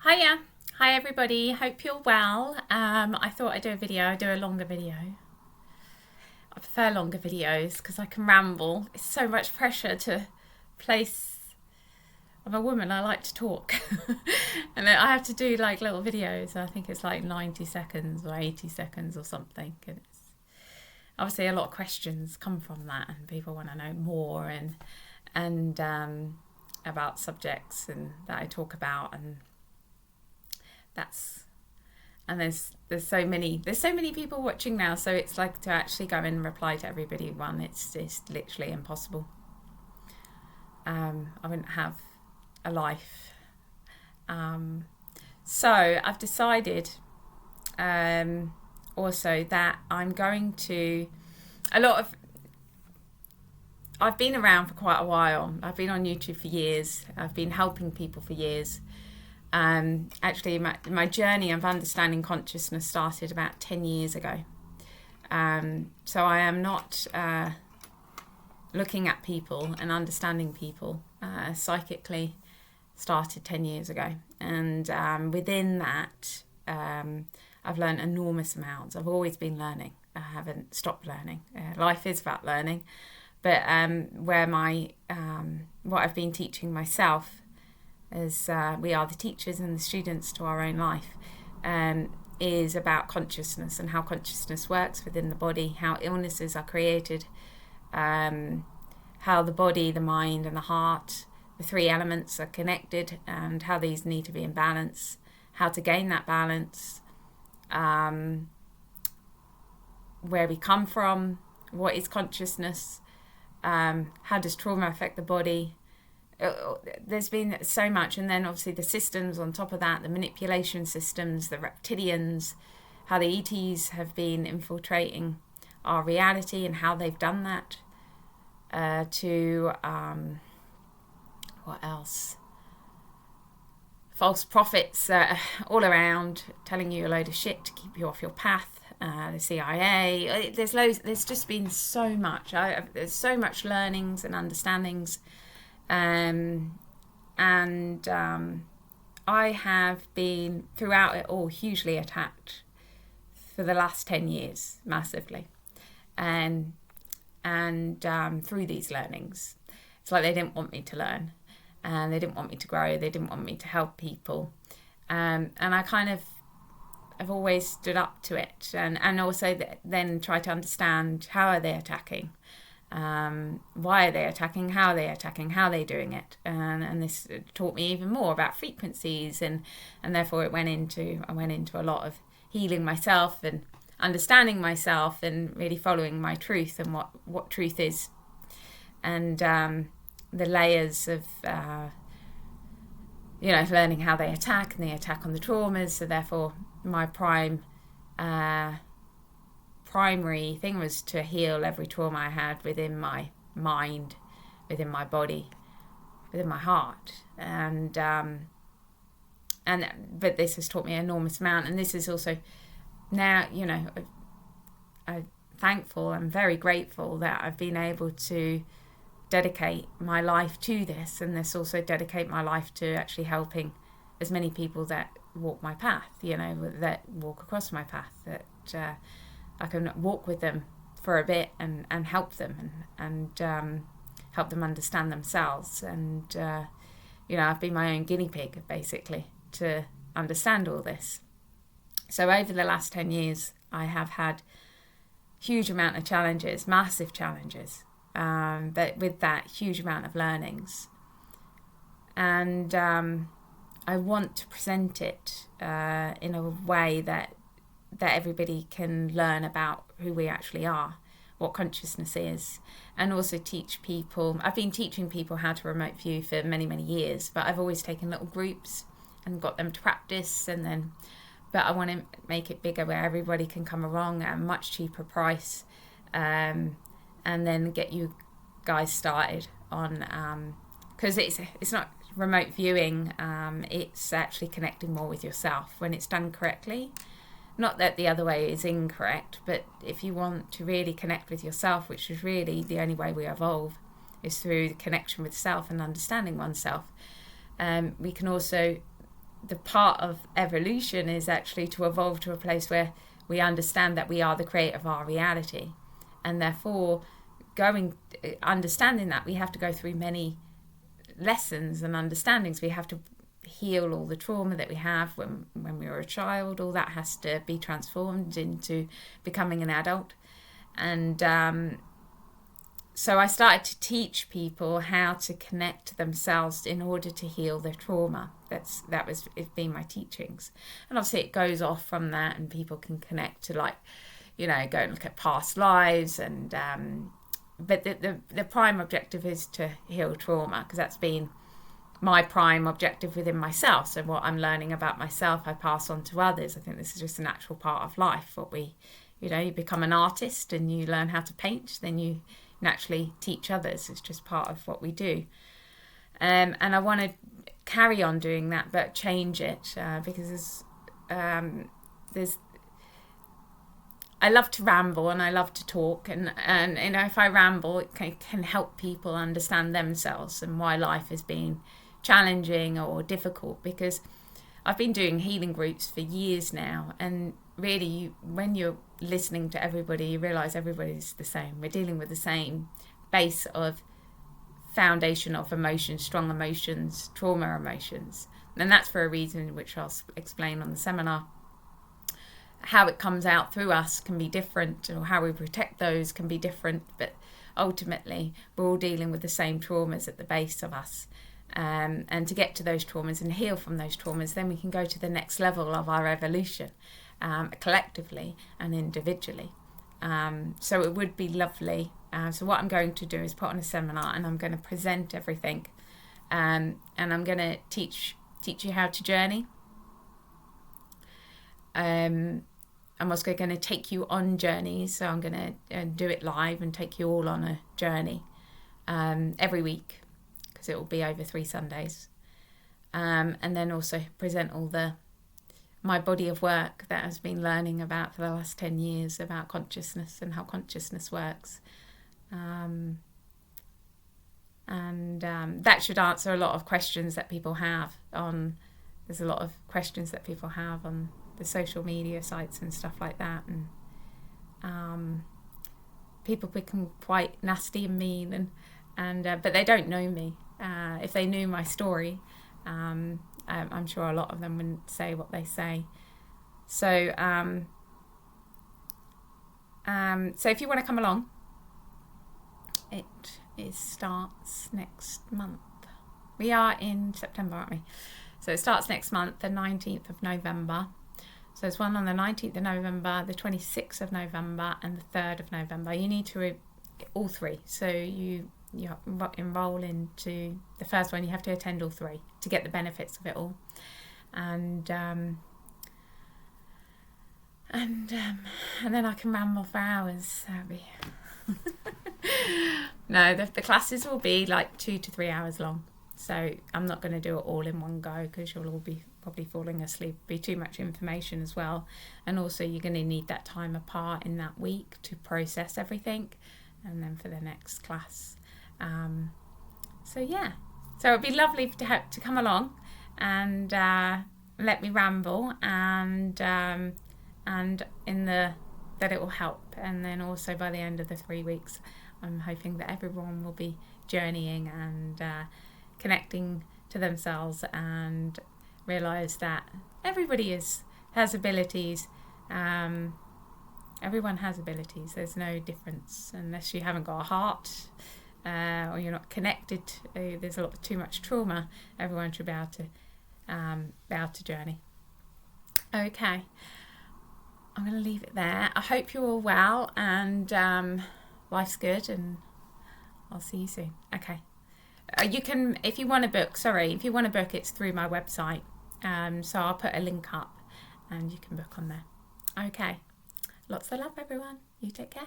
Hiya. Hi everybody, hope you're well. I thought I'd do a video, I'd do a longer video. I prefer longer videos because I can ramble. It's so much pressure to place. I'm a woman, I like to talk. And I have to do like little videos. I think it's like 90 seconds or 80 seconds or something. And it's obviously a lot of questions come from that and people want to know more and about subjects and that I talk about, and there's so many people watching now, so it's like to actually go and reply to everybody it's literally impossible. I wouldn't have a life. So I've decided also that I'm going to I've been around for quite a while. I've been on YouTube for years. I've been helping people for years. Actually, my journey of understanding consciousness started about 10 years ago. So I am not looking at people and understanding people psychically started 10 years ago. And within that, I've learned enormous amounts. I've always been learning. I haven't stopped learning. Life is about learning. But what I've been teaching myself, as we are the teachers and the students to our own life, is about consciousness and how consciousness works within the body, how illnesses are created, how the body, the mind and the heart, the three elements are connected, and how these need to be in balance, how to gain that balance, where we come from, what is consciousness, how does trauma affect the body. There's been so much, and then obviously the systems on top of that, the manipulation systems, the reptilians, how the ETs have been infiltrating our reality and how they've done that, to what else, false prophets all around telling you a load of shit to keep you off your path, the CIA. There's just been so much. There's so much learnings and understandings. I have been throughout it all hugely attacked for the last 10 years, massively, and through these learnings, it's like they didn't want me to learn, and they didn't want me to grow, they didn't want me to help people, and I kind of have always stood up to it, and also then try to understand how are they attacking. Why are they attacking? How are they attacking? How are they doing it? And this taught me even more about frequencies, and therefore I went into a lot of healing myself and understanding myself and really following my truth and what truth is, and the layers of learning how they attack, and they attack on the traumas. So therefore my primary thing was to heal every trauma I had within my mind, within my body, within my heart, but this has taught me an enormous amount. And this is also now, I'm thankful, I'm very grateful that I've been able to dedicate my life to this, and this also dedicate my life to actually helping as many people that walk my path, that walk across my path, that I can walk with them for a bit and help them and help them understand themselves. And, I've been my own guinea pig, basically, to understand all this. So over the last 10 years, I have had huge amount of challenges, massive challenges, but with that, huge amount of learnings. And I want to present it in a way that everybody can learn about who we actually are, what consciousness is, and also teach people. I've been teaching people how to remote view for many, many years, but I've always taken little groups and got them to practice, but I want to make it bigger where everybody can come along at a much cheaper price, and then get you guys started on, because it's not remote viewing, it's actually connecting more with yourself when it's done correctly. Not that the other way is incorrect, but if you want to really connect with yourself, which is really the only way we evolve, is through the connection with self and understanding oneself. We can also the part of evolution is actually to evolve to a place where we understand that we are the creator of our reality, and therefore understanding that, we have to go through many lessons and understandings. We have to heal all the trauma that we have when we were a child. All that has to be transformed into becoming an adult. And so I started to teach people how to connect to themselves in order to heal their trauma. It's been my teachings. And obviously it goes off from that, and people can connect to, like, go and look at past lives. And but the prime objective is to heal trauma, because that's been my prime objective within myself. So what I'm learning about myself, I pass on to others. I think this is just a natural part of life. What you become an artist and you learn how to paint, then you naturally teach others. It's just part of what we do. And I want to carry on doing that, but change it, because there's I love to ramble and I love to talk, and if I ramble, it can help people understand themselves and why life has been challenging or difficult. Because I've been doing healing groups for years now, and really, when you're listening to everybody, you realise everybody's the same. We're dealing with the same base of foundation of emotions, strong emotions, trauma emotions, and that's for a reason, which I'll explain on the seminar. How it comes out through us can be different, or how we protect those can be different, but ultimately we're all dealing with the same traumas at the base of us. And to get to those traumas and heal from those traumas, then we can go to the next level of our evolution, collectively and individually. So it would be lovely. So what I'm going to do is put on a seminar, and I'm going to present everything, and I'm going to teach you how to journey. I'm also going to take you on journeys, so I'm going to do it live and take you all on a journey every week, because it will be over 3 Sundays, and then also present all my body of work that I've been learning about for the last 10 years about consciousness and how consciousness works, and that should answer a lot of questions that people have on. There's a lot of questions that people have on the social media sites and stuff like that, and people become quite nasty and mean, and but they don't know me. If they knew my story, I'm sure a lot of them wouldn't say what they say. So so if you want to come along, it starts next month. We are in September, aren't we? So it starts next month, the 19th of November. So there's one on the 19th of November, the 26th of November, and the 3rd of November. You need to all 3. So you enroll into the first one. You have to attend all 3 to get the benefits of it all. And then I can ramble for hours. That'll be no, the classes will be like 2 to 3 hours long. So I'm not going to do it all in one go, because you'll all be probably falling asleep. Be too much information as well. And also you're going to need that time apart in that week to process everything, and then for the next class. So it'd be lovely to come along and let me ramble, and that it will help. And then also by the end of the 3 weeks, I'm hoping that everyone will be journeying and connecting to themselves, and realise that everybody has abilities. Everyone has abilities. There's no difference unless you haven't got a heart, or you're not connected. There's too much trauma. Everyone should be able to journey. Okay, I'm going to leave it there. I hope you're all well, and life's good, and I'll see you soon. Okay. You can, if you want to book, it's through my website. So I'll put a link up, and you can book on there. Okay. Lots of love, everyone. You take care.